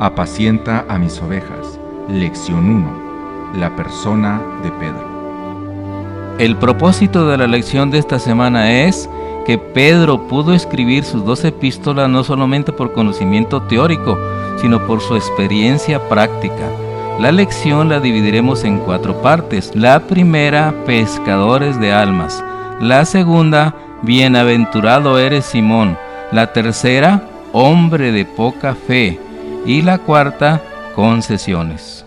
Apacienta a mis ovejas. Lección 1. La persona de Pedro. El propósito de la lección de esta semana es que Pedro pudo escribir sus 2 epístolas no solamente por conocimiento teórico, sino por su experiencia práctica. La lección la dividiremos en 4 partes. La primera, pescadores de almas. La segunda, bienaventurado eres Simón. La tercera, hombre de poca fe. Y la cuarta, concesiones.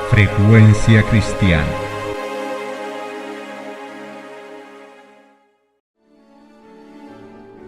Frecuencia cristiana.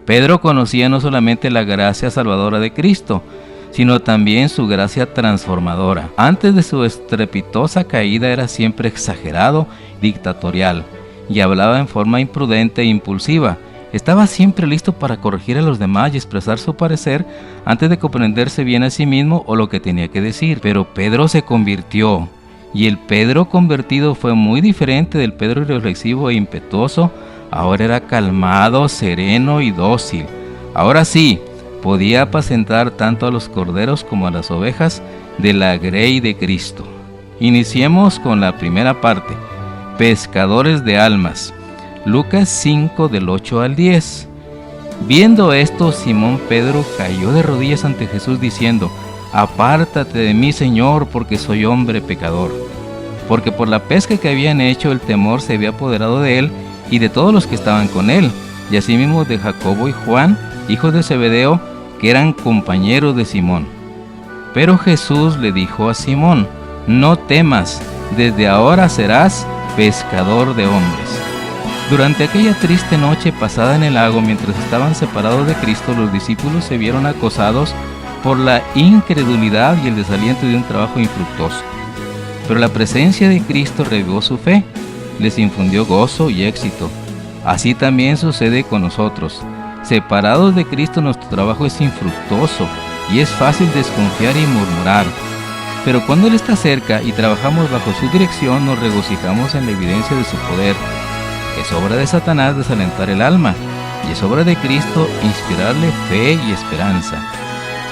Pedro conocía no solamente la gracia salvadora de Cristo, sino también su gracia transformadora. Antes de su estrepitosa caída era siempre exagerado, dictatorial, y hablaba en forma imprudente e impulsiva. Estaba siempre listo para corregir a los demás y expresar su parecer antes de comprenderse bien a sí mismo o lo que tenía que decir. Pero Pedro se convirtió, y el Pedro convertido fue muy diferente del Pedro irreflexivo e impetuoso. Ahora era calmado, sereno y dócil. Ahora sí, podía apacentar tanto a los corderos como a las ovejas de la grey de Cristo. Iniciemos con la primera parte, pescadores de almas. Lucas 5 del 8 al 10. Viendo esto, Simón Pedro cayó de rodillas ante Jesús diciendo: Apártate de mí, Señor, porque soy hombre pecador. Porque por la pesca que habían hecho, el temor se había apoderado de él y de todos los que estaban con él, y asimismo de Jacobo y Juan, hijos de Zebedeo, que eran compañeros de Simón. Pero Jesús le dijo a Simón: No temas, desde ahora serás pescador de hombres. Durante aquella triste noche pasada en el lago, mientras estaban separados de Cristo, los discípulos se vieron acosados por la incredulidad y el desaliento de un trabajo infructuoso. Pero la presencia de Cristo revivó su fe, les infundió gozo y éxito. Así también sucede con nosotros. Separados de Cristo, nuestro trabajo es infructuoso y es fácil desconfiar y murmurar. Pero cuando Él está cerca y trabajamos bajo su dirección, nos regocijamos en la evidencia de su poder. Es obra de Satanás desalentar el alma, y es obra de Cristo inspirarle fe y esperanza.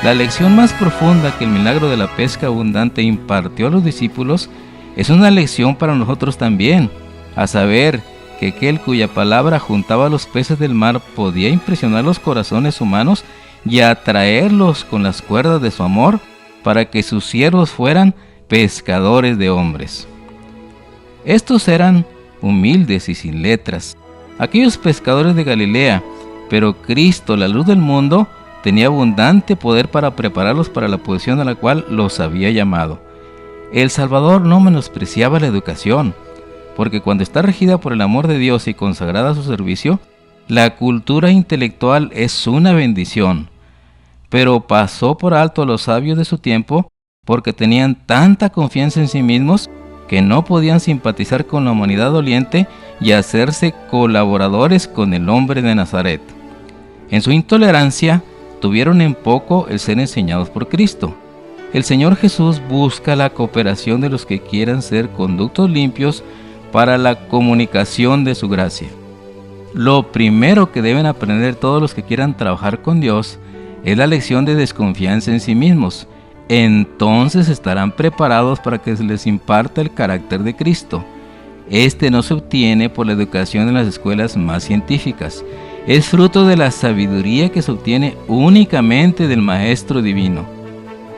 La lección más profunda que el milagro de la pesca abundante impartió a los discípulos es una lección para nosotros también, a saber que aquel cuya palabra juntaba los peces del mar podía impresionar los corazones humanos y atraerlos con las cuerdas de su amor para que sus siervos fueran pescadores de hombres. Estos eran humildes y sin letras, aquellos pescadores de Galilea, pero Cristo, la luz del mundo, tenía abundante poder para prepararlos para la posición a la cual los había llamado. El Salvador no menospreciaba la educación, porque cuando está regida por el amor de Dios y consagrada a su servicio, la cultura intelectual es una bendición. Pero pasó por alto a los sabios de su tiempo porque tenían tanta confianza en sí mismos que no podían simpatizar con la humanidad doliente y hacerse colaboradores con el hombre de Nazaret. En su intolerancia, tuvieron en poco el ser enseñados por Cristo. El Señor Jesús busca la cooperación de los que quieran ser conductos limpios para la comunicación de su gracia. Lo primero que deben aprender todos los que quieran trabajar con Dios es la lección de desconfianza en sí mismos. Entonces estarán preparados para que se les imparta el carácter de Cristo. Este no se obtiene por la educación en las escuelas más científicas. Es fruto de la sabiduría que se obtiene únicamente del Maestro Divino.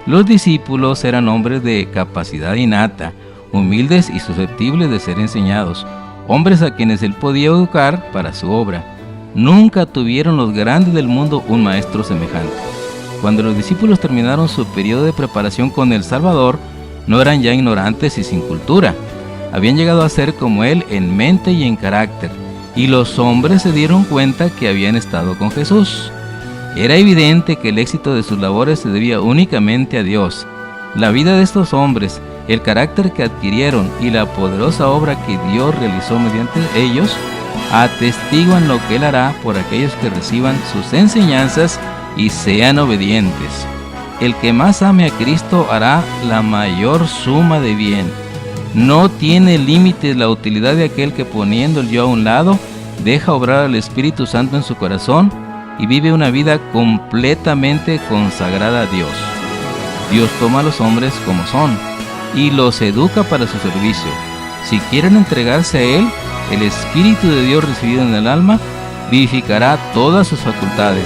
Los discípulos eran hombres de capacidad innata, humildes y susceptibles de ser enseñados, hombres a quienes Él podía educar para su obra. Nunca tuvieron los grandes del mundo un maestro semejante. Cuando los discípulos terminaron su periodo de preparación con el Salvador, no eran ya ignorantes y sin cultura. Habían llegado a ser como Él en mente y en carácter, y los hombres se dieron cuenta que habían estado con Jesús. Era evidente que el éxito de sus labores se debía únicamente a Dios. La vida de estos hombres, el carácter que adquirieron y la poderosa obra que Dios realizó mediante ellos, atestiguan lo que Él hará por aquellos que reciban sus enseñanzas y sean obedientes. El que más ame a Cristo hará la mayor suma de bien. No tiene límites la utilidad de aquel que, poniendo el yo a un lado, deja obrar al Espíritu Santo en su corazón y vive una vida completamente consagrada a Dios. Dios toma a los hombres como son y los educa para su servicio. Si quieren entregarse a Él, el Espíritu de Dios recibido en el alma vivificará todas sus facultades.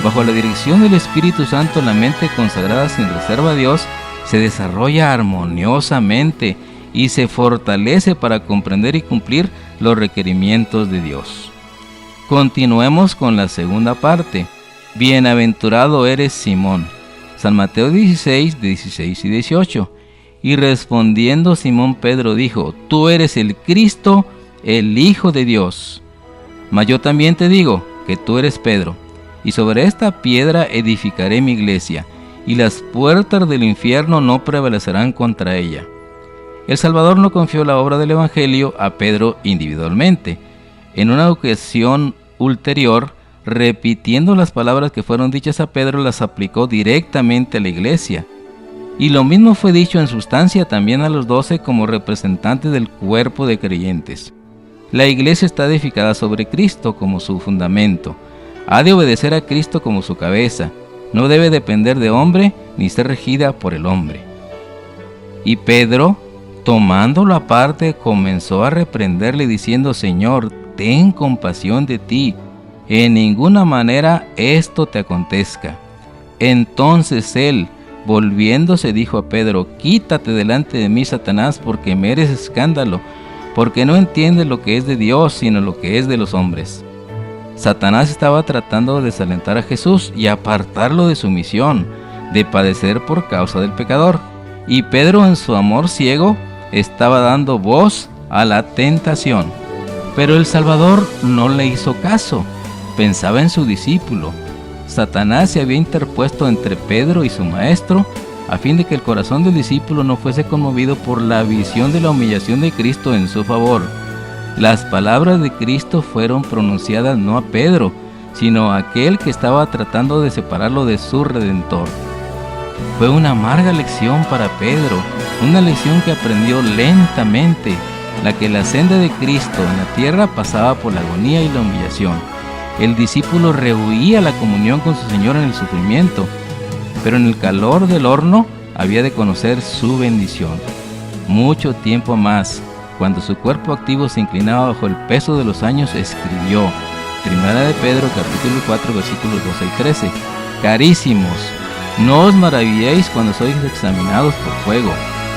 Bajo la dirección del Espíritu Santo, la mente consagrada sin reserva a Dios se desarrolla armoniosamente y se fortalece para comprender y cumplir los requerimientos de Dios. Continuemos con la segunda parte. Bienaventurado eres, Simón. San Mateo 16, 16 y 18. Y respondiendo Simón Pedro dijo: Tú eres el Cristo, el Hijo de Dios. Mas yo también te digo que tú eres Pedro, y sobre esta piedra edificaré mi iglesia, y las puertas del infierno no prevalecerán contra ella. El Salvador no confió la obra del Evangelio a Pedro individualmente. En una ocasión ulterior, repitiendo las palabras que fueron dichas a Pedro, las aplicó directamente a la iglesia. Y lo mismo fue dicho en sustancia también a los 12 como representantes del cuerpo de creyentes. La iglesia está edificada sobre Cristo como su fundamento. Ha de obedecer a Cristo como su cabeza. No debe depender de hombre ni ser regida por el hombre. Y Pedro, tomándolo aparte, comenzó a reprenderle diciendo: Señor, ten compasión de ti. En ninguna manera esto te acontezca. Entonces él, volviéndose, dijo a Pedro: Quítate delante de mí, Satanás, porque me eres escándalo, porque no entiendes lo que es de Dios, sino lo que es de los hombres. Satanás estaba tratando de desalentar a Jesús y apartarlo de su misión, de padecer por causa del pecador. Y Pedro, en su amor ciego, estaba dando voz a la tentación. Pero el Salvador no le hizo caso, pensaba en su discípulo. Satanás se había interpuesto entre Pedro y su maestro, a fin de que el corazón del discípulo no fuese conmovido por la visión de la humillación de Cristo en su favor. Las palabras de Cristo fueron pronunciadas no a Pedro, sino a aquel que estaba tratando de separarlo de su Redentor. Fue una amarga lección para Pedro, una lección que aprendió lentamente, la que la senda de Cristo en la tierra pasaba por la agonía y la humillación. El discípulo rehuía la comunión con su Señor en el sufrimiento, pero en el calor del horno había de conocer su bendición. Mucho tiempo más, cuando su cuerpo activo se inclinaba bajo el peso de los años, escribió, Primera de Pedro, capítulo 4, versículos 12 y 13, Carísimos, no os maravilléis cuando sois examinados por fuego,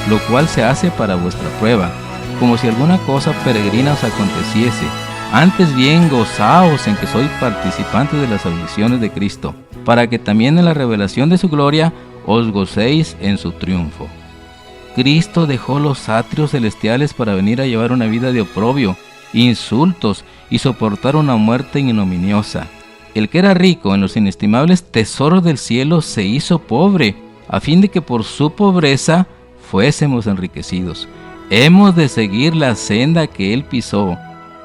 lo cual se hace para vuestra prueba, como si alguna cosa peregrina os aconteciese. Antes bien, gozaos en que sois participantes de las aflicciones de Cristo, para que también en la revelación de su gloria os gocéis en su triunfo. Cristo dejó los atrios celestiales para venir a llevar una vida de oprobio, insultos y soportar una muerte ignominiosa. El que era rico en los inestimables tesoros del cielo se hizo pobre, a fin de que por su pobreza fuésemos enriquecidos. Hemos de seguir la senda que Él pisó.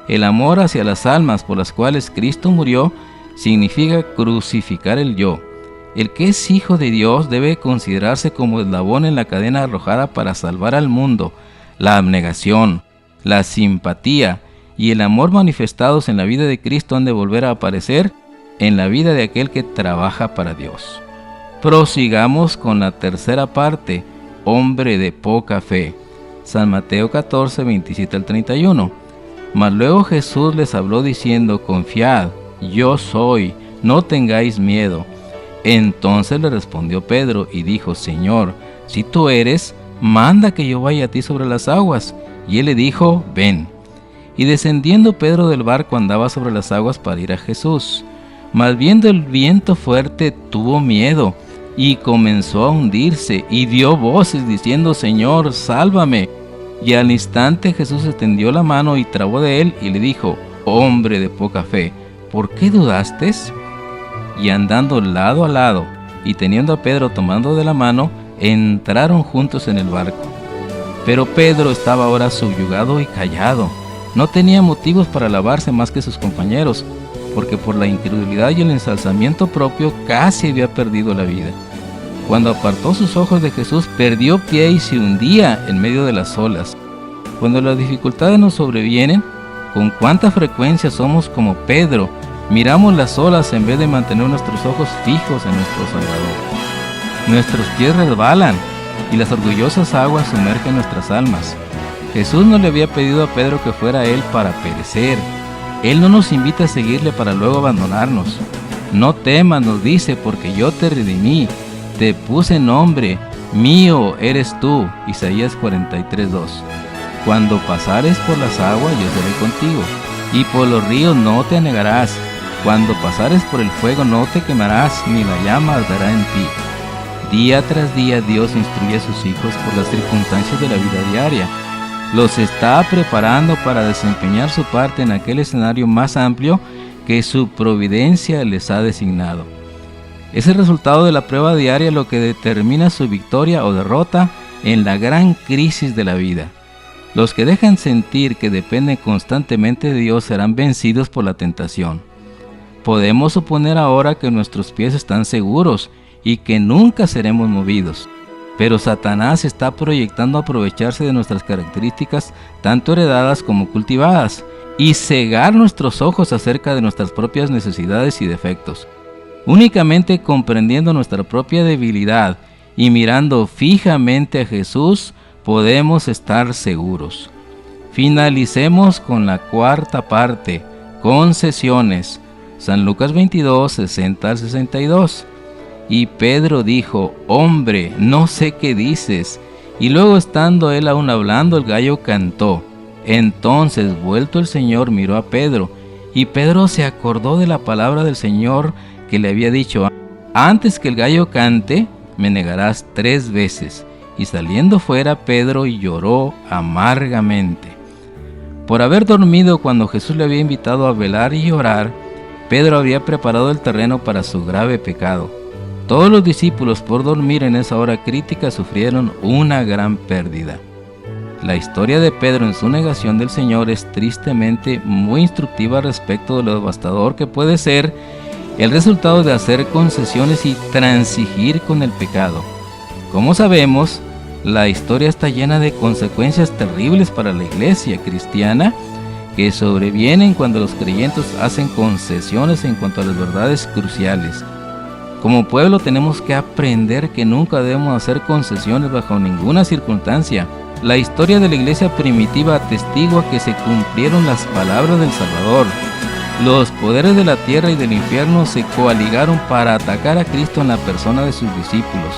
El amor hacia las almas por las cuales Cristo murió significa crucificar el yo. El que es hijo de Dios debe considerarse como eslabón en la cadena arrojada para salvar al mundo. La abnegación, la simpatía y el amor manifestados en la vida de Cristo han de volver a aparecer en la vida de aquel que trabaja para Dios. Prosigamos con la tercera parte, hombre de poca fe. San Mateo 14, 27 al 31. Mas luego Jesús les habló diciendo: Confiad, yo soy, no tengáis miedo. Entonces le respondió Pedro y dijo: Señor, si tú eres, manda que yo vaya a ti sobre las aguas. Y él le dijo: Ven. Y descendiendo Pedro del barco andaba sobre las aguas para ir a Jesús. Mas viendo el viento fuerte, tuvo miedo y comenzó a hundirse y dio voces diciendo: Señor, sálvame. Y al instante Jesús extendió la mano y trabó de él y le dijo: Hombre de poca fe, ¿por qué dudaste? Y andando lado a lado y teniendo a Pedro tomando de la mano, entraron juntos en el barco. Pero Pedro estaba ahora subyugado y callado. No tenía motivos para alabarse más que sus compañeros, porque por la incredulidad y el ensalzamiento propio casi había perdido la vida. Cuando apartó sus ojos de Jesús, perdió pie y se hundía en medio de las olas. Cuando las dificultades nos sobrevienen, Con cuánta frecuencia somos como Pedro, miramos las olas en vez de mantener nuestros ojos fijos en nuestro Salvador. Nuestros pies resbalan y las orgullosas aguas sumergen nuestras almas. Jesús no le había pedido a Pedro que fuera a él para perecer. Él no nos invita a seguirle para luego abandonarnos. No temas, nos dice, porque yo te redimí, te puse nombre, mío eres tú. Isaías 43:2. Cuando pasares por las aguas, yo seré contigo, y por los ríos no te anegarás. Cuando pasares por el fuego, no te quemarás, ni la llama arderá en ti. Día tras día, Dios instruye a sus hijos por las circunstancias de la vida diaria. Los está preparando para desempeñar su parte en aquel escenario más amplio que su providencia les ha designado. Es el resultado de la prueba diaria lo que determina su victoria o derrota en la gran crisis de la vida. Los que dejan sentir que dependen constantemente de Dios serán vencidos por la tentación. Podemos suponer ahora que nuestros pies están seguros y que nunca seremos movidos. Pero Satanás está proyectando aprovecharse de nuestras características, tanto heredadas como cultivadas, y cegar nuestros ojos acerca de nuestras propias necesidades y defectos. Únicamente comprendiendo nuestra propia debilidad y mirando fijamente a Jesús, podemos estar seguros. Finalicemos con la cuarta parte, concesiones. San Lucas 22, 60 al 62. Y Pedro dijo: hombre, no sé qué dices. Y luego, estando él aún hablando, el gallo cantó. Entonces, vuelto el Señor, miró a Pedro, y Pedro se acordó de la palabra del Señor que le había dicho: antes que el gallo cante, me negarás 3 veces. Y saliendo fuera, Pedro lloró amargamente. Por haber dormido cuando Jesús le había invitado a velar y orar, Pedro había preparado el terreno para su grave pecado. Todos los discípulos, por dormir en esa hora crítica, sufrieron una gran pérdida. La historia de Pedro en su negación del Señor es tristemente muy instructiva respecto de lo devastador que puede ser el resultado de hacer concesiones y transigir con el pecado. Como sabemos, la historia está llena de consecuencias terribles para la iglesia cristiana que sobrevienen cuando los creyentes hacen concesiones en cuanto a las verdades cruciales. Como pueblo tenemos que aprender que nunca debemos hacer concesiones bajo ninguna circunstancia. La historia de la iglesia primitiva atestigua que se cumplieron las palabras del Salvador. Los poderes de la tierra y del infierno se coaligaron para atacar a Cristo en la persona de sus discípulos.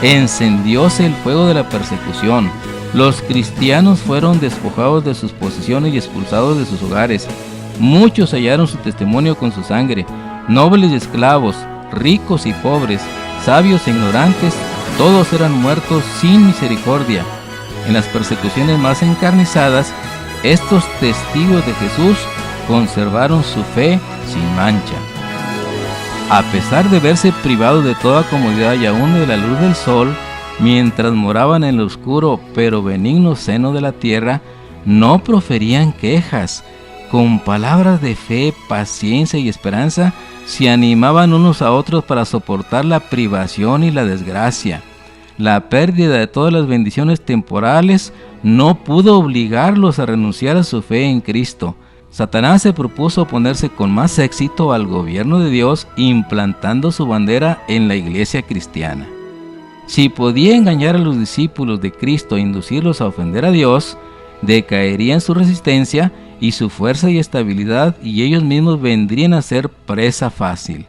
Encendióse el fuego de la persecución. Los cristianos fueron despojados de sus posesiones y expulsados de sus hogares. Muchos hallaron su testimonio con su sangre. Nobles y esclavos, ricos y pobres, sabios e ignorantes, todos eran muertos sin misericordia. En las persecuciones más encarnizadas, estos testigos de Jesús conservaron su fe sin mancha. A pesar de verse privados de toda comodidad y aún de la luz del sol, mientras moraban en el oscuro pero benigno seno de la tierra, no proferían quejas. Con palabras de fe, paciencia y esperanza, se animaban unos a otros para soportar la privación y la desgracia. La pérdida de todas las bendiciones temporales no pudo obligarlos a renunciar a su fe en Cristo. Satanás se propuso oponerse con más éxito al gobierno de Dios, implantando su bandera en la iglesia cristiana. Si podía engañar a los discípulos de Cristo e inducirlos a ofender a Dios, decaería en su resistencia y su fuerza y estabilidad, y ellos mismos vendrían a ser presa fácil.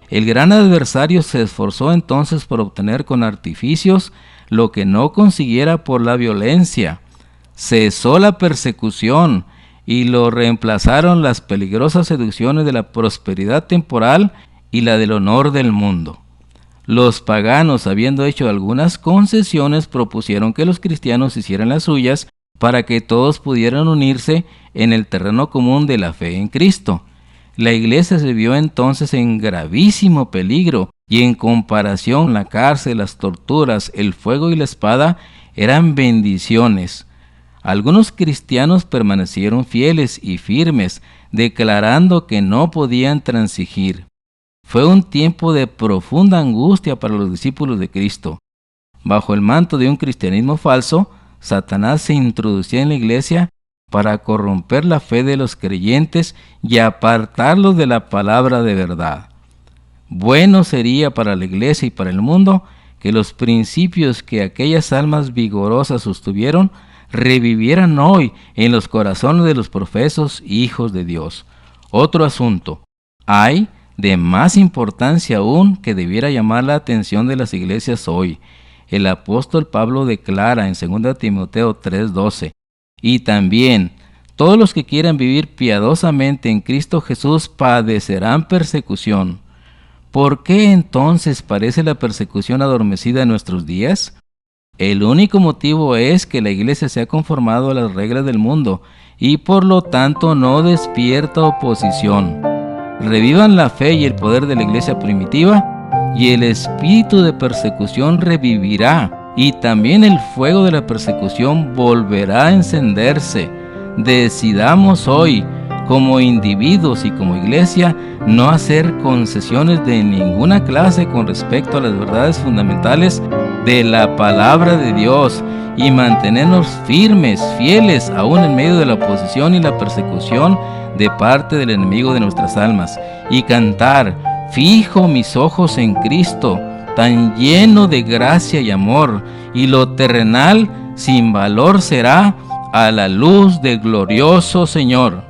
El gran adversario se esforzó entonces por obtener con artificios lo que no consiguiera por la violencia. Cesó la persecución y lo reemplazaron las peligrosas seducciones de la prosperidad temporal y la del honor del mundo. Los paganos, habiendo hecho algunas concesiones, propusieron que los cristianos hicieran las suyas para que todos pudieran unirse en el terreno común de la fe en Cristo. La iglesia se vio entonces en gravísimo peligro, y en comparación la cárcel, las torturas, el fuego y la espada eran bendiciones. Algunos cristianos permanecieron fieles y firmes, declarando que no podían transigir. Fue un tiempo de profunda angustia para los discípulos de Cristo. Bajo el manto de un cristianismo falso, Satanás se introducía en la iglesia para corromper la fe de los creyentes y apartarlos de la palabra de verdad. Bueno sería para la iglesia y para el mundo que los principios que aquellas almas vigorosas sostuvieron revivieran hoy en los corazones de los profesos hijos de Dios. Otro asunto hay de más importancia aún que debiera llamar la atención de las iglesias hoy. El apóstol Pablo declara en 2 Timoteo 3:12: y también todos los que quieran vivir piadosamente en Cristo Jesús padecerán persecución. ¿Por qué entonces parece la persecución adormecida en nuestros días? El único motivo es que la iglesia se ha conformado a las reglas del mundo y por lo tanto no despierta oposición. Revivan la fe y el poder de la iglesia primitiva y el espíritu de persecución revivirá y también el fuego de la persecución volverá a encenderse. Decidamos hoy, como individuos y como iglesia, no hacer concesiones de ninguna clase con respecto a las verdades fundamentales de la palabra de Dios y mantenernos firmes, fieles, aún en medio de la oposición y la persecución de parte del enemigo de nuestras almas, y cantar: fijo mis ojos en Cristo, tan lleno de gracia y amor, y lo terrenal sin valor será a la luz del glorioso Señor.